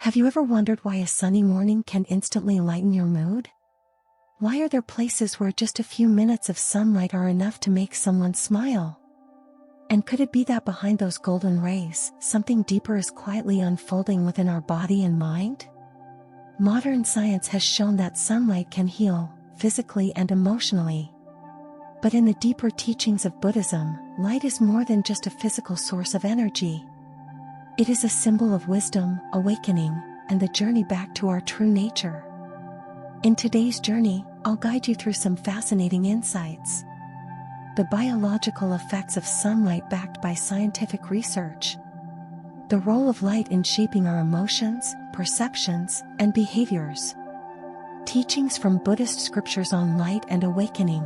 Have you ever wondered why a sunny morning can instantly lighten your mood? Why are there places where just a few minutes of sunlight are enough to make someone smile? And could it be that behind those golden rays, something deeper is quietly unfolding within our body and mind? Modern science has shown that sunlight can heal, physically and emotionally. But in the deeper teachings of Buddhism, light is more than just a physical source of energy. It is a symbol of wisdom, awakening, and the journey back to our true nature. In today's journey, I'll guide you through some fascinating insights. The biological effects of sunlight backed by scientific research. The role of light in shaping our emotions, perceptions, and behaviors. Teachings from Buddhist scriptures on light and awakening.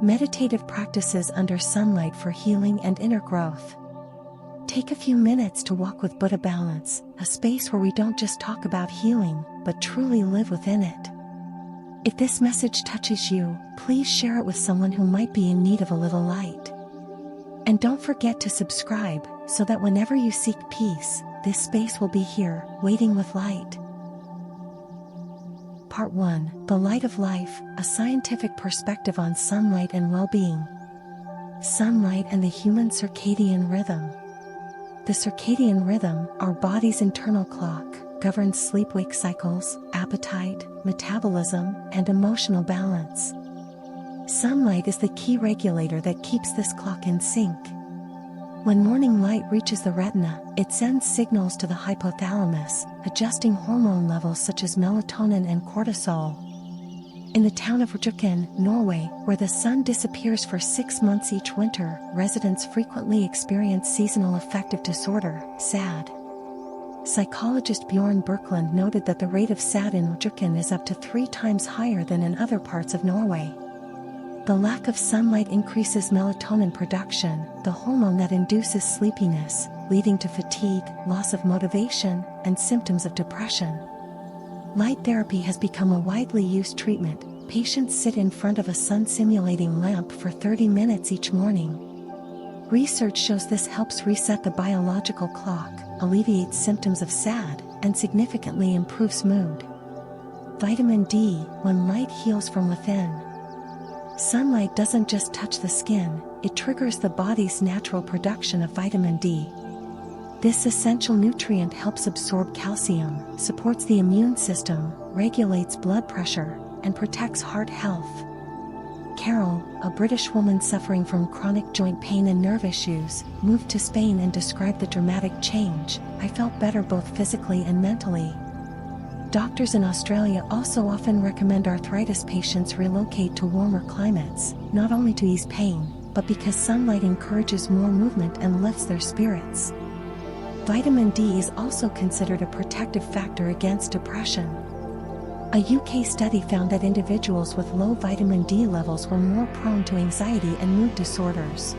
Meditative practices under sunlight for healing and inner growth. Take a few minutes to walk with Buddha Balance, a space where we don't just talk about healing, but truly live within it. If this message touches you, please share it with someone who might be in need of a little light. And don't forget to subscribe, so that whenever you seek peace, this space will be here, waiting with light. Part 1: The Light of Life, a scientific perspective on sunlight and well-being. Sunlight and the human circadian rhythm. The circadian rhythm, our body's internal clock, governs sleep-wake cycles, appetite, metabolism, and emotional balance. Sunlight is the key regulator that keeps this clock in sync. When morning light reaches the retina, it sends signals to the hypothalamus, adjusting hormone levels such as melatonin and cortisol. In the town of Rjukan, Norway, where the sun disappears for 6 months each winter, residents frequently experience seasonal affective disorder, SAD. Psychologist Bjorn Birkeland noted that the rate of SAD in Rjukan is up to 3 times higher than in other parts of Norway. The lack of sunlight increases melatonin production, the hormone that induces sleepiness, leading to fatigue, loss of motivation, and symptoms of depression. Light therapy has become a widely used treatment. Patients sit in front of a sun-simulating lamp for 30 minutes each morning. Research shows this helps reset the biological clock, alleviates symptoms of SAD, and significantly improves mood. Vitamin D, when light heals from within. Sunlight doesn't just touch the skin, it triggers the body's natural production of vitamin D. This essential nutrient helps absorb calcium, supports the immune system, regulates blood pressure, and protects heart health. Carol, a British woman suffering from chronic joint pain and nerve issues, moved to Spain and described the dramatic change. "I felt better both physically and mentally." Doctors in Australia also often recommend arthritis patients relocate to warmer climates, not only to ease pain, but because sunlight encourages more movement and lifts their spirits. Vitamin D is also considered a protective factor against depression. A UK study found that individuals with low vitamin D levels were more prone to anxiety and mood disorders.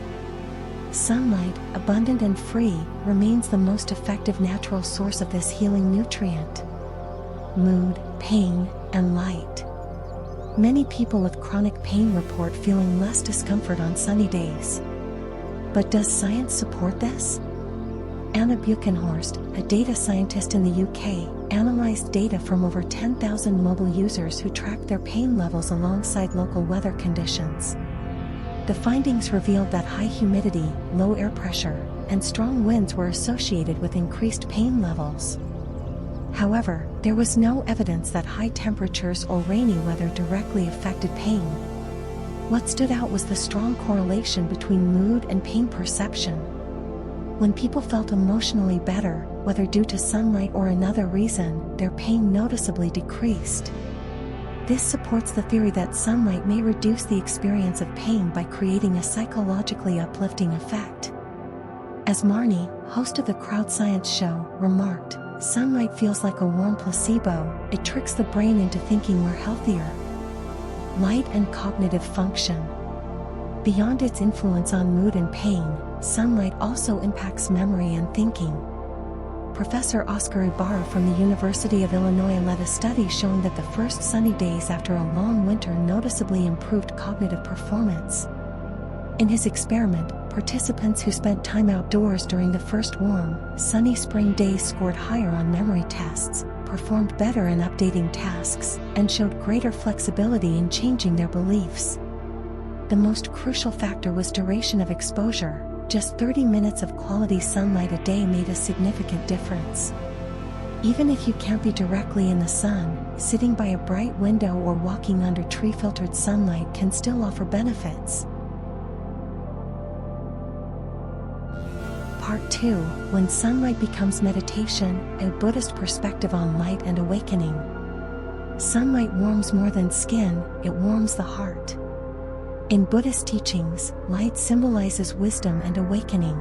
Sunlight, abundant and free, remains the most effective natural source of this healing nutrient. Mood, pain, and light. Many people with chronic pain report feeling less discomfort on sunny days. But does science support this? Anna Buchenhorst, a data scientist in the UK, analyzed data from over 10,000 mobile users who tracked their pain levels alongside local weather conditions. The findings revealed that high humidity, low air pressure, and strong winds were associated with increased pain levels. However, there was no evidence that high temperatures or rainy weather directly affected pain. What stood out was the strong correlation between mood and pain perception. When people felt emotionally better, whether due to sunlight or another reason, their pain noticeably decreased. This supports the theory that sunlight may reduce the experience of pain by creating a psychologically uplifting effect. As Marnie, host of the Crowd Science Show, remarked, "Sunlight feels like a warm placebo, it tricks the brain into thinking we're healthier." Light and cognitive function. Beyond its influence on mood and pain, sunlight also impacts memory and thinking. Professor Oscar Ibarra from the University of Illinois led a study showing that the first sunny days after a long winter noticeably improved cognitive performance. In his experiment, participants who spent time outdoors during the first warm, sunny spring days scored higher on memory tests. performed better in updating tasks, and showed greater flexibility in changing their beliefs. The most crucial factor was duration of exposure. Just 30 minutes of quality sunlight a day made a significant difference. Even if you can't be directly in the sun, sitting by a bright window or walking under tree-filtered sunlight can still offer benefits. Part 2. When sunlight becomes meditation, a Buddhist perspective on light and awakening. Sunlight warms more than skin, it warms the heart. In Buddhist teachings, light symbolizes wisdom and awakening.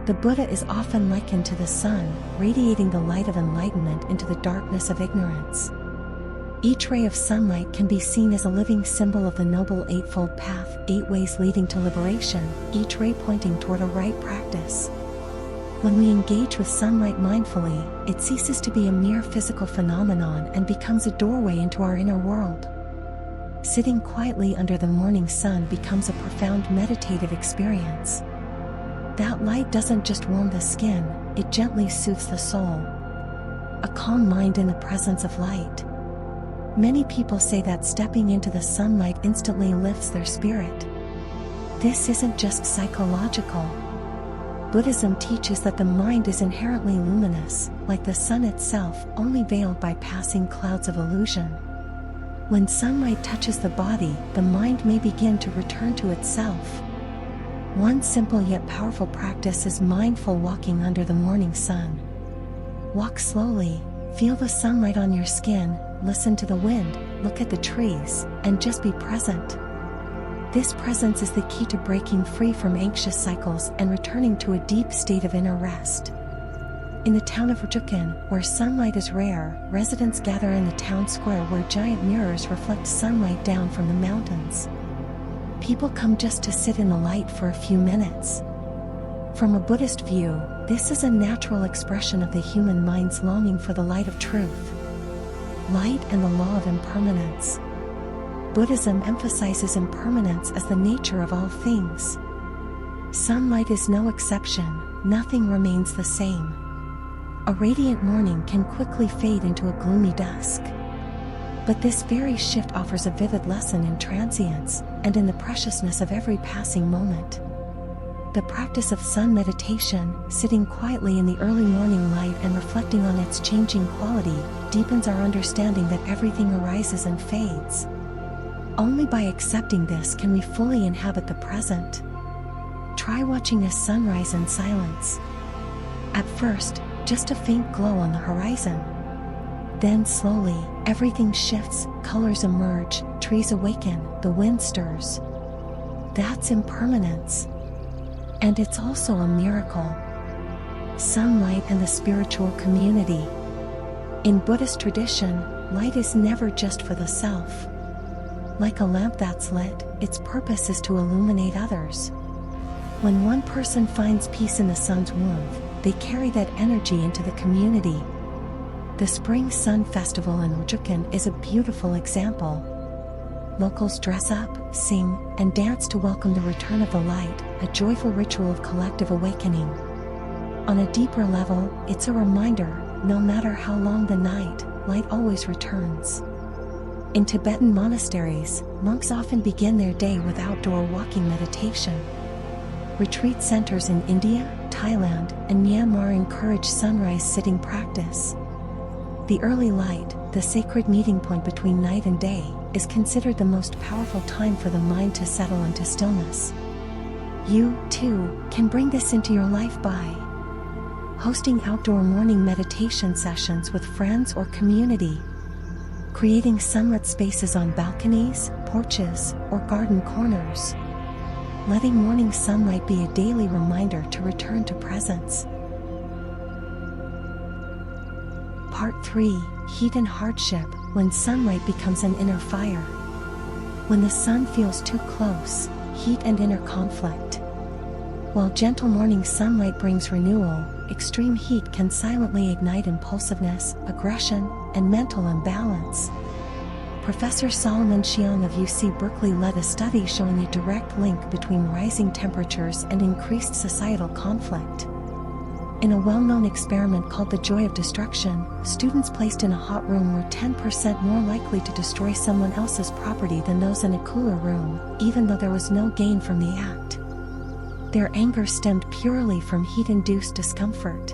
The Buddha is often likened to the sun, radiating the light of enlightenment into the darkness of ignorance. Each ray of sunlight can be seen as a living symbol of the Noble Eightfold Path, 8 ways leading to liberation, each ray pointing toward a right practice. When we engage with sunlight mindfully, it ceases to be a mere physical phenomenon and becomes a doorway into our inner world. Sitting quietly under the morning sun becomes a profound meditative experience. That light doesn't just warm the skin, it gently soothes the soul. A calm mind in the presence of light. Many people say that stepping into the sunlight instantly lifts their spirit. This isn't just psychological. Buddhism teaches that the mind is inherently luminous, like the sun itself, only veiled by passing clouds of illusion. When sunlight touches the body, the mind may begin to return to itself. One simple yet powerful practice is mindful walking under the morning sun. Walk slowly, feel the sunlight on your skin, listen to the wind, look at the trees, and just be present. This presence is the key to breaking free from anxious cycles and returning to a deep state of inner rest. In the town of Rujukan, where sunlight is rare, residents gather in the town square where giant mirrors reflect sunlight down from the mountains. People come just to sit in the light for a few minutes. From a Buddhist view, this is a natural expression of the human mind's longing for the light of truth. Light and the law of impermanence. Buddhism emphasizes impermanence as the nature of all things. Sunlight is no exception, nothing remains the same. A radiant morning can quickly fade into a gloomy dusk. But this very shift offers a vivid lesson in transience, and in the preciousness of every passing moment. The practice of sun meditation, sitting quietly in the early morning light and reflecting on its changing quality, deepens our understanding that everything arises and fades. Only by accepting this can we fully inhabit the present. Try watching a sunrise in silence. At first, just a faint glow on the horizon. Then slowly, everything shifts, colors emerge, trees awaken, the wind stirs. That's impermanence. And it's also a miracle. Sunlight and the spiritual community. In Buddhist tradition, light is never just for the self. Like a lamp that's lit, its purpose is to illuminate others. When one person finds peace in the sun's warmth, they carry that energy into the community. The Spring Sun Festival in Rujukan is a beautiful example. Locals dress up, sing, and dance to welcome the return of the light, a joyful ritual of collective awakening. On a deeper level, it's a reminder, no matter how long the night, light always returns. In Tibetan monasteries, monks often begin their day with outdoor walking meditation. Retreat centers in India, Thailand, and Myanmar encourage sunrise sitting practice. The early light, the sacred meeting point between night and day, is considered the most powerful time for the mind to settle into stillness. You, too, can bring this into your life by hosting outdoor morning meditation sessions with friends or community, creating sunlit spaces on balconies, porches, or garden corners, letting morning sunlight be a daily reminder to return to presence. Part 3. Heat and hardship, when sunlight becomes an inner fire. When the sun feels too close, heat and inner conflict. While gentle morning sunlight brings renewal, extreme heat can silently ignite impulsiveness, aggression, and mental imbalance. Professor Solomon Xiong of UC Berkeley led a study showing a direct link between rising temperatures and increased societal conflict. In a well-known experiment called the joy of destruction, students placed in a hot room were 10% more likely to destroy someone else's property than those in a cooler room, even though there was no gain from the act. Their anger stemmed purely from heat-induced discomfort.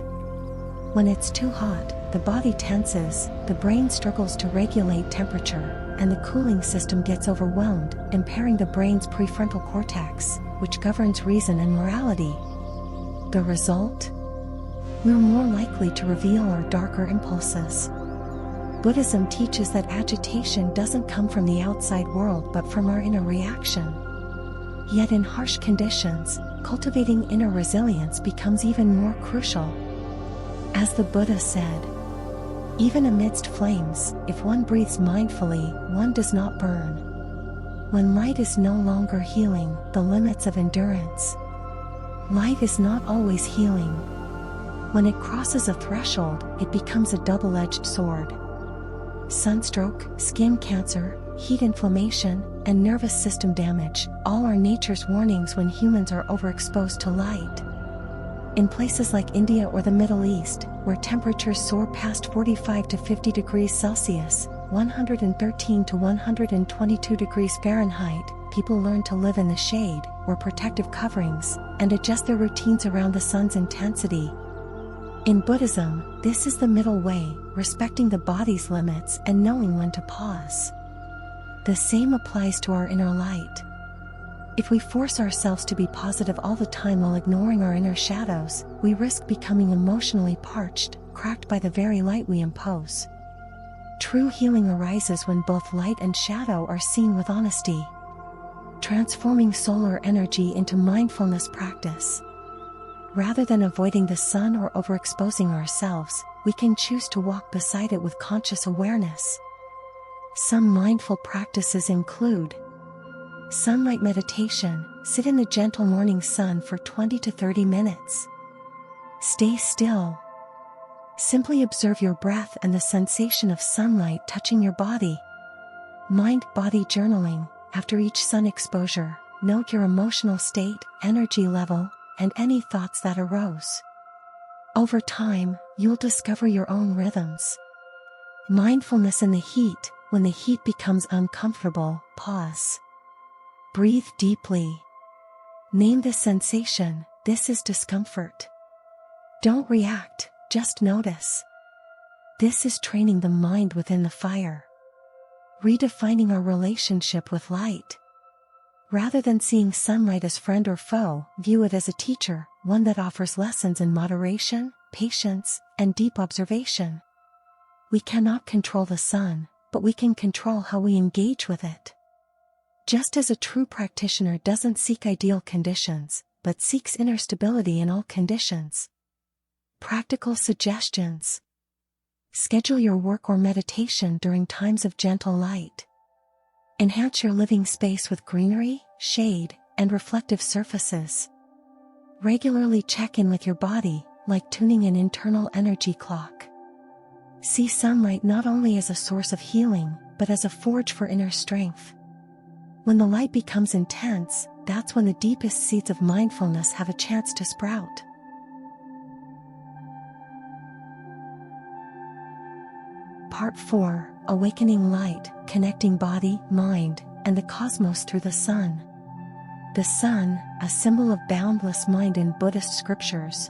When it's too hot, the body tenses, the brain struggles to regulate temperature, and the cooling system gets overwhelmed, impairing the brain's prefrontal cortex, which governs reason and morality. The result? We're more likely to reveal our darker impulses. Buddhism teaches that agitation doesn't come from the outside world but from our inner reaction. Yet in harsh conditions, cultivating inner resilience becomes even more crucial. As the Buddha said, even amidst flames, if one breathes mindfully, one does not burn. When light is no longer healing the limits of endurance, light is not always healing. When it crosses a threshold, it becomes a double-edged sword. Sunstroke, skin cancer, heat inflammation, and nervous system damage, all are nature's warnings when humans are overexposed to light. In places like India or the Middle East, where temperatures soar past 45 to 50 degrees Celsius, 113 to 122 degrees Fahrenheit, people learn to live in the shade, wear protective coverings, and adjust their routines around the sun's intensity. In Buddhism, this is the middle way, respecting the body's limits and knowing when to pause. The same applies to our inner light. If we force ourselves to be positive all the time while ignoring our inner shadows, we risk becoming emotionally parched, cracked by the very light we impose. True healing arises when both light and shadow are seen with honesty. Transforming solar energy into mindfulness practice. Rather than avoiding the sun or overexposing ourselves, we can choose to walk beside it with conscious awareness. Some mindful practices include sunlight meditation. Sit in the gentle morning sun for 20 to 30 minutes. Stay still. Simply observe your breath and the sensation of sunlight touching your body. Mind-body journaling. After each sun exposure, note your emotional state, energy level, and any thoughts that arose. Over time, you'll discover your own rhythms. Mindfulness in the heat. When the heat becomes uncomfortable, pause. Breathe deeply. Name this sensation. This is discomfort. Don't react, just notice. This is training the mind within the fire. Redefining our relationship with light. Rather than seeing sunlight as friend or foe, view it as a teacher, one that offers lessons in moderation, patience, and deep observation. We cannot control the sun, but we can control how we engage with it. Just as a true practitioner doesn't seek ideal conditions, but seeks inner stability in all conditions. Practical suggestions. Schedule your work or meditation during times of gentle light. Enhance your living space with greenery, shade, and reflective surfaces. Regularly check in with your body, like tuning an internal energy clock. See sunlight not only as a source of healing, but as a forge for inner strength. When the light becomes intense, that's when the deepest seeds of mindfulness have a chance to sprout. Part 4. Awakening Light, Connecting Body, Mind, and the Cosmos through the Sun. The sun, a symbol of boundless mind in Buddhist scriptures.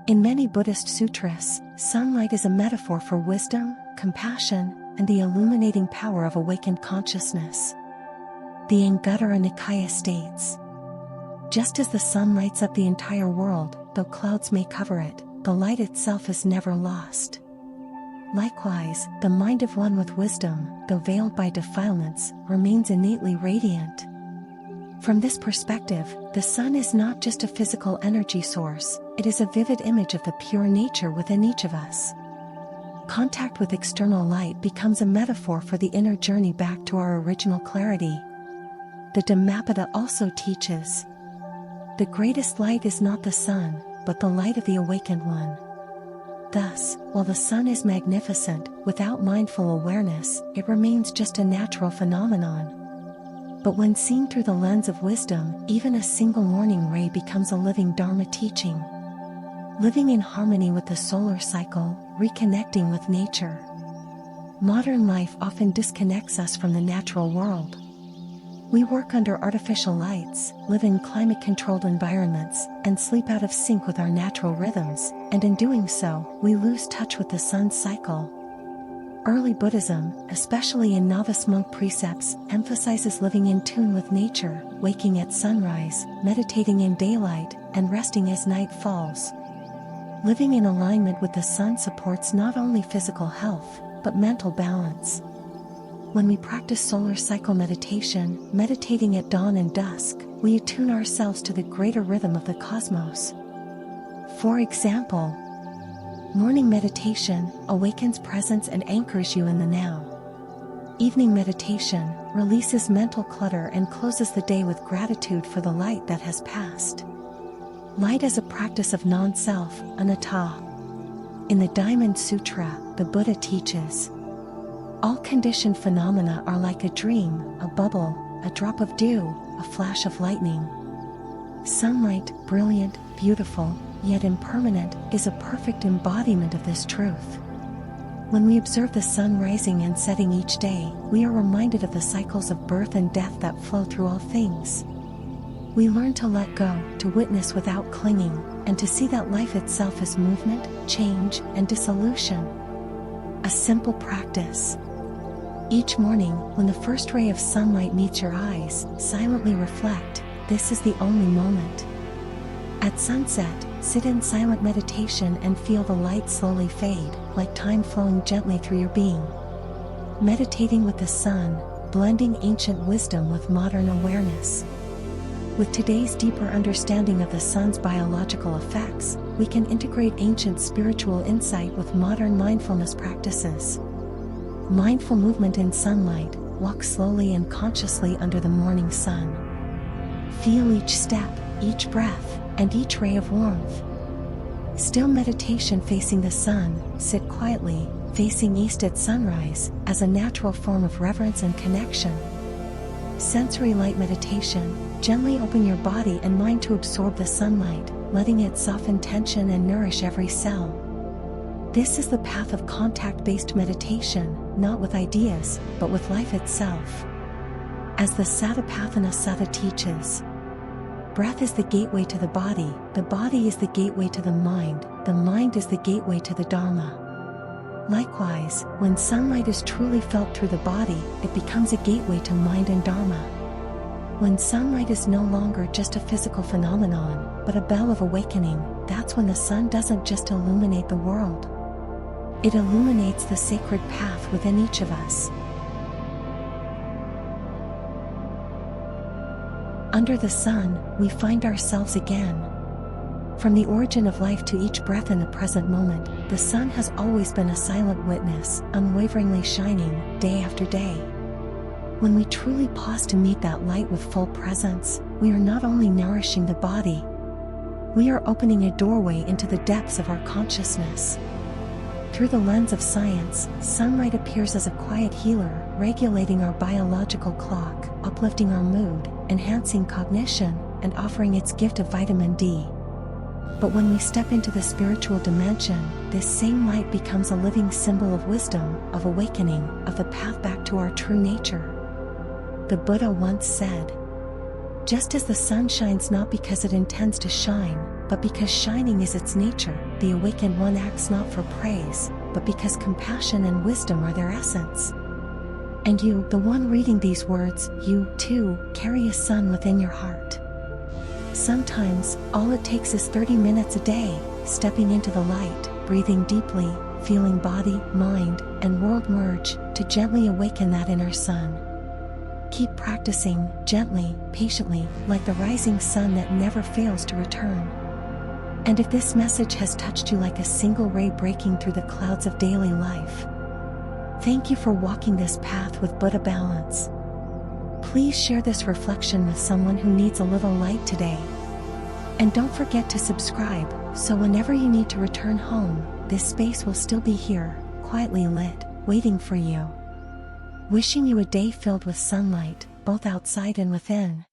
In many Buddhist sutras, sunlight is a metaphor for wisdom, compassion, and the illuminating power of awakened consciousness. The Anguttara Nikaya states, just as the sun lights up the entire world, though clouds may cover it, the light itself is never lost. Likewise, the mind of one with wisdom, though veiled by defilements, remains innately radiant. From this perspective, the sun is not just a physical energy source, it is a vivid image of the pure nature within each of us. Contact with external light becomes a metaphor for the inner journey back to our original clarity. The Dhammapada also teaches, the greatest light is not the sun, but the light of the awakened one. Thus, while the sun is magnificent, without mindful awareness, it remains just a natural phenomenon. But when seen through the lens of wisdom, even a single morning ray becomes a living Dharma teaching. living in harmony with the solar cycle, reconnecting with nature. Modern life often disconnects us from the natural world. We work under artificial lights, live in climate-controlled environments, and sleep out of sync with our natural rhythms, and in doing so, we lose touch with the sun's cycle. Early Buddhism, especially in novice monk precepts, emphasizes living in tune with nature, waking at sunrise, meditating in daylight, and resting as night falls. Living in alignment with the sun supports not only physical health, but mental balance. When we practice solar cycle meditation, meditating at dawn and dusk, we attune ourselves to the greater rhythm of the cosmos. For example, morning meditation awakens presence and anchors you in the now. Evening meditation releases mental clutter and closes the day with gratitude for the light that has passed. Light is a practice of non-self, anatta. In the Diamond Sutra, the Buddha teaches, all conditioned phenomena are like a dream, a bubble, a drop of dew, a flash of lightning. Sunlight, brilliant, beautiful, yet impermanent, is a perfect embodiment of this truth. When we observe the sun rising and setting each day, we are reminded of the cycles of birth and death that flow through all things. We learn to let go, to witness without clinging, and to see that life itself is movement, change, and dissolution. A simple practice. Each morning, when the first ray of sunlight meets your eyes, silently reflect, this is the only moment. At sunset, sit in silent meditation and feel the light slowly fade, like time flowing gently through your being. Meditating with the sun, blending ancient wisdom with modern awareness. With today's deeper understanding of the sun's biological effects, we can integrate ancient spiritual insight with modern mindfulness practices. Mindful movement in sunlight, walk slowly and consciously under the morning sun. Feel each step, each breath, and each ray of warmth. Still meditation facing the sun, sit quietly, facing east at sunrise, as a natural form of reverence and connection. Sensory light meditation, gently open your body and mind to absorb the sunlight, letting it soften tension and nourish every cell. This is the path of contact-based meditation, not with ideas, but with life itself. As the Satipatthana Sutta teaches, breath is the gateway to the body is the gateway to the mind is the gateway to the Dharma. Likewise, when sunlight is truly felt through the body, it becomes a gateway to mind and Dharma. When sunlight is no longer just a physical phenomenon, but a bell of awakening, that's when the sun doesn't just illuminate the world. It illuminates the sacred path within each of us. Under the sun, we find ourselves again. From the origin of life to each breath in the present moment, the sun has always been a silent witness, unwaveringly shining, day after day. When we truly pause to meet that light with full presence, we are not only nourishing the body, we are opening a doorway into the depths of our consciousness. Through the lens of science, sunlight appears as a quiet healer, regulating our biological clock, uplifting our mood, enhancing cognition, and offering its gift of vitamin D. But when we step into the spiritual dimension, this same light becomes a living symbol of wisdom, of awakening, of the path back to our true nature. The Buddha once said, "Just as the sun shines not because it intends to shine, but because shining is its nature, the awakened one acts not for praise, but because compassion and wisdom are their essence." And you, the one reading these words, you, too, carry a sun within your heart. Sometimes, all it takes is 30 minutes a day, stepping into the light, breathing deeply, feeling body, mind, and world merge, to gently awaken that inner sun. Keep practicing, gently, patiently, like the rising sun that never fails to return. And if this message has touched you like a single ray breaking through the clouds of daily life, thank you for walking this path with Buddha balance. Please share this reflection with someone who needs a little light today. And don't forget to subscribe, so whenever you need to return home, this space will still be here, quietly lit, waiting for you. Wishing you a day filled with sunlight, both outside and within.